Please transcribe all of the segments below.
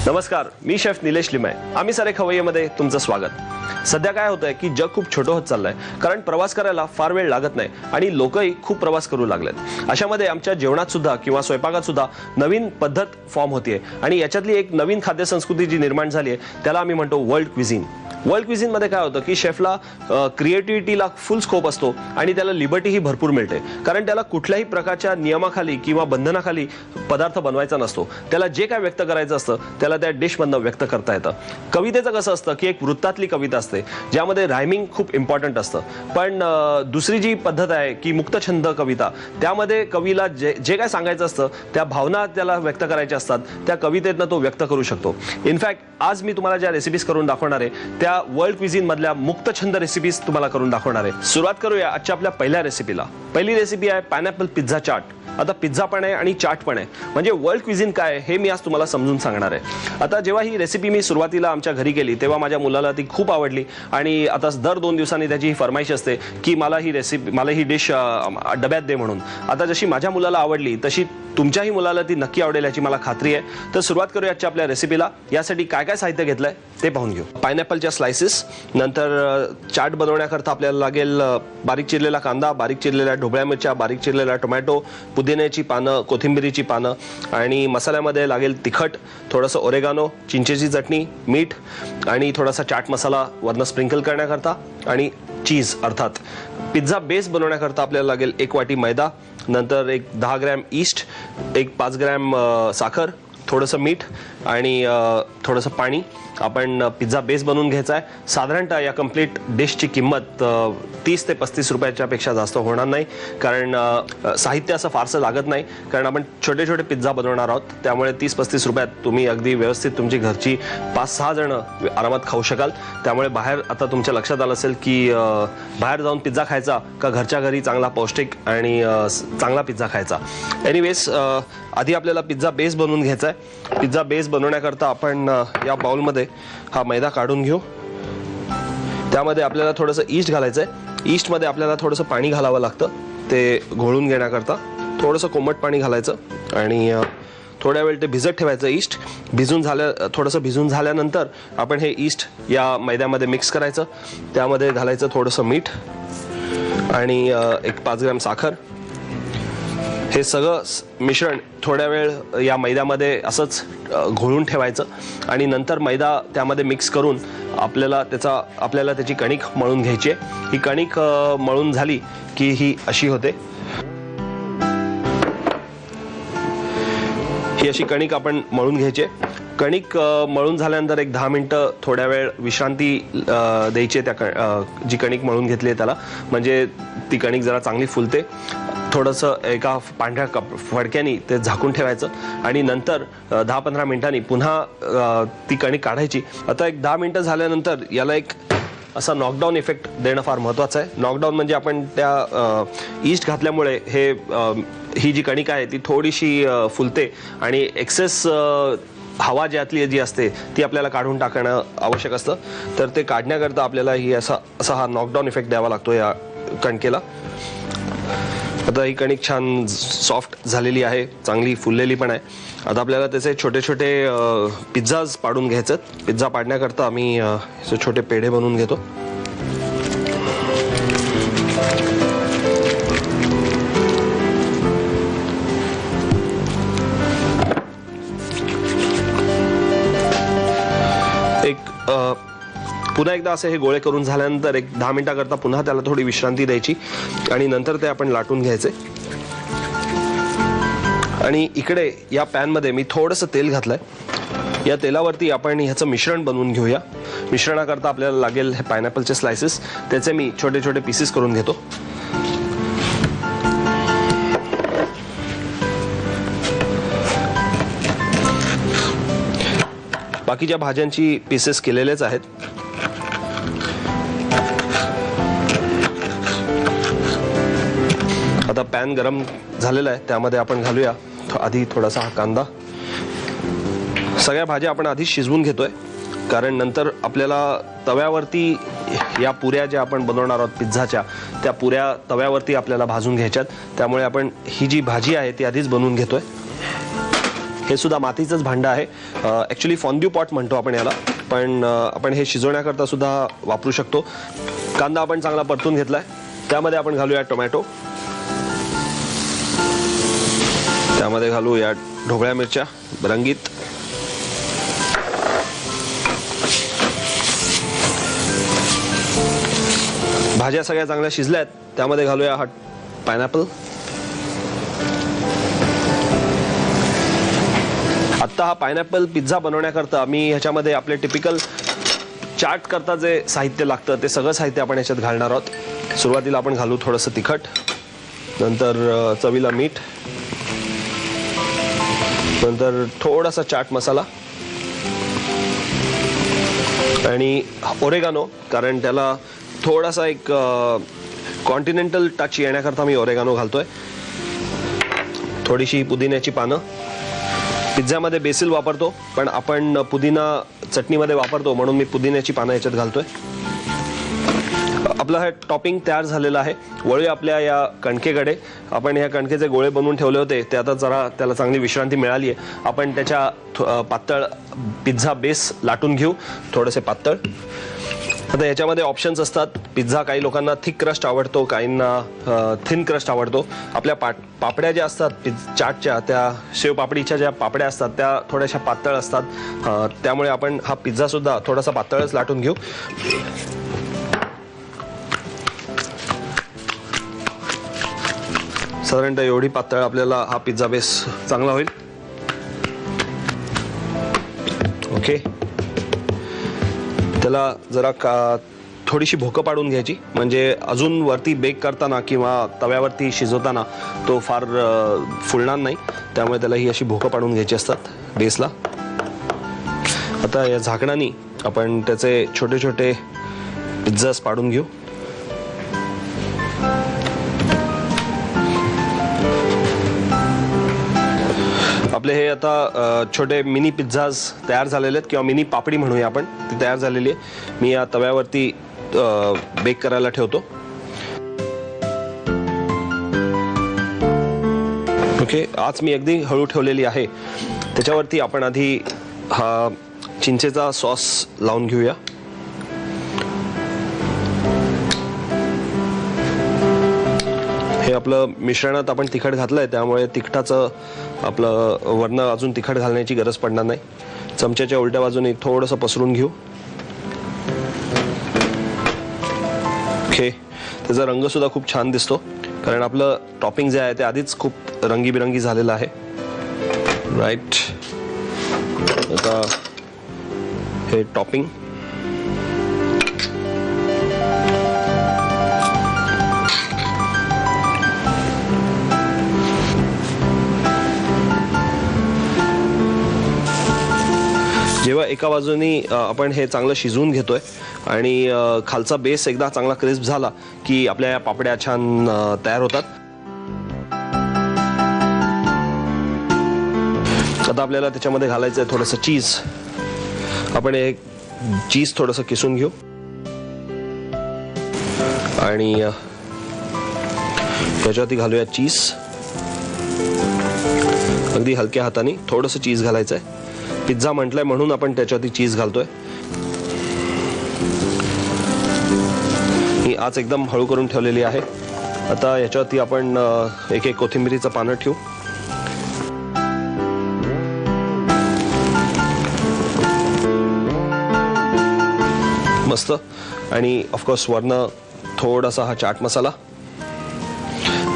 नमस्कार, मी शेफ निलेश लिमय. आम्ही सारे खवय्येमध्ये तुमचं स्वागत. सध्या काय होतंय की जग खूप छोटं होत चाललंय, कारण प्रवास करायला फार वेळ लागत नाही आणि लोकही खूप प्रवास करू लागलेत. अशामध्ये आमच्या जेवणात सुद्धा किंवा स्वयंपाकात सुद्धा नवीन पद्धत फॉर्म होतीये आणि याच्यातली एक नवीन खाद्य संस्कृती जी निर्माण झाली आहे त्याला आम्ही म्हणतो वर्ल्ड क्विझिन. वर्ल्ड क्विझिन मध्ये काय होतं की शेफला क्रिएटिव्हिटीला फुल स्कोप असतो आणि त्याला लिबर्टीही भरपूर मिळते, कारण त्याला कुठल्याही प्रकारच्या नियमाखाली किंवा बंधनाखाली पदार्थ बनवायचा नसतो. त्याला जे काय व्यक्त करायचं असतं त्याला त्या डिशमधनं व्यक्त करता येतं. कवितेचं कसं असतं की एक वृत्तातली कविता असते ज्यामध्ये रायमिंग खूप इम्पॉर्टंट असतं, पण दुसरी जी पद्धत आहे की मुक्तछंद कविता, त्यामध्ये कवीला जे काय सांगायचं असतं त्या भावना त्याला व्यक्त करायच्या असतात, त्या कवितेतनं तो व्यक्त करू शकतो. इनफॅक्ट आज मी तुम्हाला ज्या रेसिपीज करून दाखवणार आहे त्या वर्ल्ड क्विझिन मधल्या मुक्तछंद रेसिपीज तुम्हाला करून दाखवणार आहे. सुरुवात करूया आजच्या आपल्या पहिल्या रेसिपीला. पहिली रेसिपी आहे पायनॅपल पिझ्झा चाट. आता पिझ्झा पण आहे आणि चाट पण आहे, म्हणजे वर्ल्ड क्विझिन काय हे मी आज तुम्हाला समजून सांगणार आहे. आता जेव्हा ही रेसिपी मी सुरुवातीला आमच्या घरी केली तेव्हा माझ्या मुलाला ती खूप आवडली आणि आता दर 2 दिवसांनी त्याची ही फरमाईश असते की मला ही डिश डब्यात दे म्हणून. आता जशी माझ्या मुलाला आवडली तशी तुमच्याही मुलाला ती नक्की आवडेल याची मला खात्री आहे. तर सुरुवात करूया आजच्या आपल्या रेसिपीला. यासाठी काय काय साहित्य घेतलंय ते पाहून घेऊ. पायनॅपलच्या स्लाइसेस, नंतर चाट बनवण्याकरता आपल्याला लागेल बारीक चिरलेला कांदा, बारीक चिरलेल्या ढोबळ्या मिरच्या, बारीक चिरलेला टोमॅटो, पुदिन्याची पानं, कोथिंबिरीची पानं आणि मसाल्यामध्ये लागेल तिखट, थोडंसं ओरेगानो, चिंचेची चटणी, मीठ आणि थोडासा चाट मसाला वरनं स्प्रिंकल करण्याकरता आणि चीज अर्थात. पिझ्झा बेस बनवण्याकरता आपल्याला लागेल 1 वाटी मैदा, नंतर एक 10 ग्रॅम ईस्ट, एक 5 ग्रॅम साखर, थोडंसं मीठ आणि थोडंसं पाणी. आपण पिझ्झा बेस बनवून घ्यायचा आहे. साधारणतः या कंप्लीट डिशची किंमत 30 ते 35 रुपयाच्या पेक्षा जास्त होणार नाही, कारण साहित्य असं फारसं लागत नाही, कारण आपण छोटे छोटे पिझ्झा बनवणार आहोत. त्यामुळे 30-35 रुपयात तुम्ही अगदी व्यवस्थित तुमची घरची 5-6 जण आरामात खाऊ शकाल. त्यामुळे बाहेर आता तुमच्या लक्षात आलं असेल की बाहेर जाऊन पिझ्झा खायचा का घरच्या घरी चांगला पौष्टिक आणि चांगला पिझ्झा खायचा. एनिवेज आधी आपल्याला पिझ्झा बेस बनवून घ्यायचा आहे. पिझ्झा बेस बनवण्याकरता आपण या बाउलमध्ये हा मैदा काढून घेऊ. त्यामध्ये आपल्याला थोडंसं ईस्ट घालायचं आहे. ईस्टमध्ये आपल्याला थोडंसं पाणी घालावं लागतं ते घोळून घेण्याकरता. थोडंसं कोमट पाणी घालायचं आणि थोड्या वेळ ते भिजत ठेवायचं. ईस्ट थोडंसं भिजून झाल्यानंतर आपण हे ईस्ट या मैद्यामध्ये मिक्स करायचं. त्यामध्ये घालायचं थोडंसं मीठ आणि एक 5 ग्रॅम साखर. हे सगळं मिश्रण थोड्या वेळ या मैद्यामध्ये असंच घोळून ठेवायचं आणि नंतर मैदा त्यामध्ये मिक्स करून आपल्याला त्याची कणिक मळून घ्यायची आहे. ही कणिक मळून झाली की ही अशी होते. ही अशी कणिक आपण मळून घ्यायची. कणिक मळून झाल्यानंतर एक 10 मिनिटं थोड्या वेळ विश्रांती द्यायची त्या जी कणिक मळून घेतली आहे त्याला, म्हणजे ती कणिक जरा चांगली फुलते. थोडंसं एका पांढऱ्या फडक्याने ते झाकून ठेवायचं आणि नंतर 10-15 मिनिटांनी पुन्हा ती कणिक काढायची. आता एक 10 मिनिटं झाल्यानंतर याला एक असा नॉकडाऊन इफेक्ट देणं फार महत्त्वाचं आहे. नॉकडाऊन म्हणजे आपण त्या ईस्ट घातल्यामुळे ही जी कणिक आहे ती थोडीशी फुलते आणि एक्सेस हवा जी असते ती आपल्याला काढून टाकणं आवश्यक असतं. तर ते काढण्याकरता आपल्याला असा हा नॉकडाऊन इफेक्ट द्यावा लागतो या कणकेला. आता ही कणिक छान सॉफ्ट झालेली आहे, चांगली फुललेली पण आहे. आता आपल्याला त्याचे छोटे छोटे पिझ्झाज पाडून घ्यायचे. पिझ्झा पाडण्याकरता आम्ही छोटे पेढे बनवून घेतो. पुन्हा एकदा असे हे गोळे करून झाल्यानंतर एक 10 मिनिटाकरता पुन्हा त्याला थोडी विश्रांती द्यायची आणि नंतर ते आपण लाटून घ्यायचे. आणि इकडे या पॅनमध्ये मी थोडंसं तेल घातलंय. या तेलावरती आपण ह्याचं मिश्रण बनवून घेऊया. मिश्रणाकरता आपल्याला लागेल हे पायनॅपलचे स्लाइसेस. त्याचे मी छोटे छोटे पीसेस करून घेतो. बाकीच्या भाज्यांची पीसेस केलेलेच आहेत. आता पॅन गरम झालेला आहे, त्यामध्ये आपण घालूया आधी थोडासा हा कांदा. सगळ्या भाज्या आपण आधी शिजवून घेतोय, कारण नंतर आपल्याला तव्यावरती या पुऱ्या ज्या आपण बनवणार आहोत पिझ्झाच्या, त्या पुऱ्या तव्यावरती आपल्याला भाजून घ्यायच्यात. त्यामुळे आपण ही जी भाजी आहे ती आधीच बनवून घेतोय. हे सुद्धा मातीचंच भांडं आहे. ॲक्च्युली फॉन्ड्यू पॉट म्हणतो आपण याला, पण आपण हे शिजवण्याकरता सुद्धा वापरू शकतो. कांदा आपण चांगला परतून घेतलाय. त्यामध्ये आपण घालूया टोमॅटो. त्यामध्ये घालूया ढोबळ्या मिरच्या रंगीत. भाज्या सगळ्या चांगल्या शिजल्यात. त्यामध्ये घालूया हा पायनॅपल. आता हा पायनॅपल पिझ्झा बनवण्याकरता मी ह्याच्यामध्ये आपले टिपिकल चाट करता जे साहित्य लागतं ते सगळं साहित्य आपण ह्याच्यात घालणार आहोत. सुरुवातीला आपण घालू थोडंसं तिखट, नंतर चवीला मीठ, नंतर थोडासा चाट मसाला आणि ओरेगानो, कारण त्याला थोडासा एक कॉन्टिनेंटल टच येण्याकरता मी ओरेगानो घालतोय. थोडीशी पुदिन्याची पानं. पिझ्झामध्ये बेसिल वापरतो, पण आपण पुदिना चटणीमध्ये वापरतो म्हणून मी पुदिन्याची पानं याच्यात घालतोय. आपलं हे टॉपिंग तयार झालेलं आहे. वळूया आपल्या या कणकेकडे. आपण ह्या कणकेचे गोळे बनवून ठेवले होते ते आता जरा त्याला चांगली विश्रांती मिळाली आहे. आपण त्याच्या पातळ पिझ्झा बेस लाटून घेऊ, थोडेसे पातळ. आता याच्यामध्ये ऑप्शन्स असतात. पिझ्झा काही लोकांना थिक क्रस्ट आवडतो, काहींना थिन क्रस्ट आवडतो. आपल्या पापड्या ज्या असतात चाटच्या, त्या शेवपापडीच्या ज्या पापड्या असतात त्या थोड्याशा पातळ असतात. त्यामुळे आपण हा पिझ्झा सुद्धा थोडासा पातळच लाटून घेऊ. साधारणतः एवढी पातळ आपल्याला हा पिझ्झा बेस चांगला होईल. ओके. त्याला जरा थोडीशी भोकं पाडून घ्यायची, म्हणजे अजून वरती बेक करताना किंवा तव्यावरती शिजवताना तो फार फुलणार नाही. त्यामुळे त्याला ही अशी भोकं पाडून घ्यायची असतात बेसला. आता या झाकणाने आपण त्याचे छोटे छोटे पिझ्झास पाडून घेऊ. आपले हे आता छोटे मिनी पिझ्झाज तयार झालेले आहेत, किंवा मिनी पापडी म्हणूया आपण, ती तयार झालेली आहे. मी या तव्यावरती बेक करायला ठेवतो. ओके. आज मी अगदी हळू ठेवलेली आहे. त्याच्यावरती आपण आधी हा चिंचेचा सॉस लावून घेऊया. हे आपलं मिश्रणात आपण तिखट घातलंय, त्यामुळे तिखटाचं आपलं वरनं अजून तिखट घालण्याची गरज पडणार नाही. चमच्याच्या उलट्या बाजूने थोडंसं पसरून घेऊ. ओके. त्याचा रंग सुद्धा खूप छान दिसतो, कारण आपलं टॉपिंग जे आहे ते आधीच खूप रंगीबिरंगी झालेलं आहे. राईट. आता हे टॉपिंग जेव्हा एका बाजूनी आपण हे चांगलं शिजवून घेतोय आणि खालचा बेस एकदा चांगला क्रिस्प झाला की आपल्या या पापड्या छान तयार होतात. आता आपल्याला त्याच्यामध्ये घालायचं आहे थोडंसं चीज. आपण एक चीज थोडंसं किसून घेऊ आणि त्याच्यावरती घालूया चीज. अगदी हलक्या हाताने थोडंसं चीज घालायचं आहे. पिझ्झा म्हटलंय म्हणून आपण त्याच्यावरती चीज घालतोय. ही आज एकदम हळू करून ठेवलेली आहे. आता याच्यावरती आपण एक एक कोथिंबीरीचं पानं ठेवू. मस्त. आणि ऑफकोर्स वरनं थोडासा हा चाट मसाला.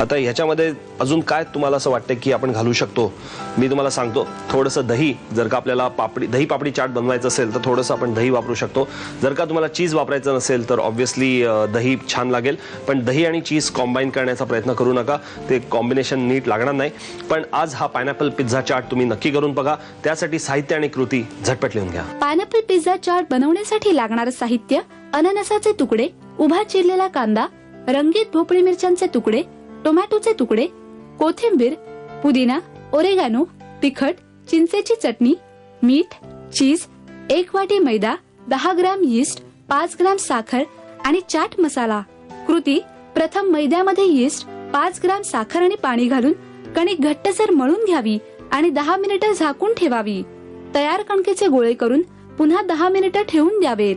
आता ह्याच्यामध्ये अजून काय तुम्हाला असं वाटतं की आपण घालू शकतो, मी तुम्हाला सांगतो. थोडंसं दही, जर का आपल्याला दही पापडी चाट बनवायचं असेल तर थोडंसं आपण दही वापरू शकतो. जर का तुम्हाला चीज वापरायचं नसेल तर ऑब्व्हियसली दही छान लागेल, पण दही आणि चीज कॉम्बाईन करण्याचा प्रयत्न करू नका, ते कॉम्बिनेशन नीट लागणार नाही. पण आज हा पायनॅपल पिझ्झा चाट तुम्ही नक्की करून बघा. त्यासाठी साहित्य आणि कृती झटपट लिहून घ्या. पायनॅपल पिझ्झा चाट बनवण्यासाठी लागणारं साहित्य: अननसाचे तुकडे, उभा चिरलेला कांदा, रंगीत भोपळी मिरच्यांचे तुकडे, टोमॅटोचे तुकडे, कोथिंबीर, पुदिना, ओरेगानो, तिखट, चिंचेची चटणी, मीठ, चीज, 1 वाटी मैदा, 10 ग्राम यीस्ट, 5 ग्राम साखर आणि चाट मसाला. कृती: प्रथम मैद्यामध्ये यीस्ट, 5 ग्राम साखर आणि पाणी घालून कणिक घट्टसर मळून घ्यावी आणि 10 मिनिटे झाकून ठेवावी. तयार कणकेचे गोळे करून पुन्हा 10 मिनिटे ठेवून द्यावेत.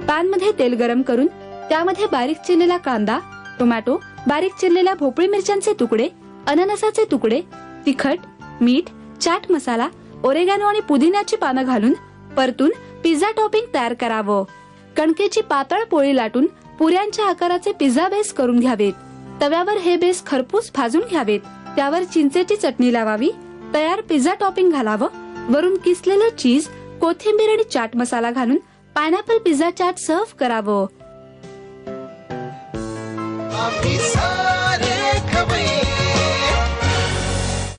पॅन मध्ये तेल गरम करून त्यामध्ये बारीक चिरलेला कांदा, टोमॅटो, बारीक चिरलेल्या भोपळी मिरच्यांचे तुकडे, अननसाचे तुकडे, तिखट, मीठ, चाट मसाला, ओरेगानो आणि पुदिन्याची पानं घालून परतून पिझ्झा टॉपिंग तयार करावं. कणकेची पातळ पोळी लाटून पुऱ्यांच्या आकाराचे पिझ्झा बेस करून घ्यावेत. तव्यावर हे बेस खरपूस भाजून घ्यावेत. त्यावर चिंचेची चटणी लावावी. तयार पिझ्झा टॉपिंग घालावं. वरून किसलेलं चीज, कोथिंबीर आणि चाट मसाला घालून पायनॅपल पिझ्झा चाट सर्व्ह करावं.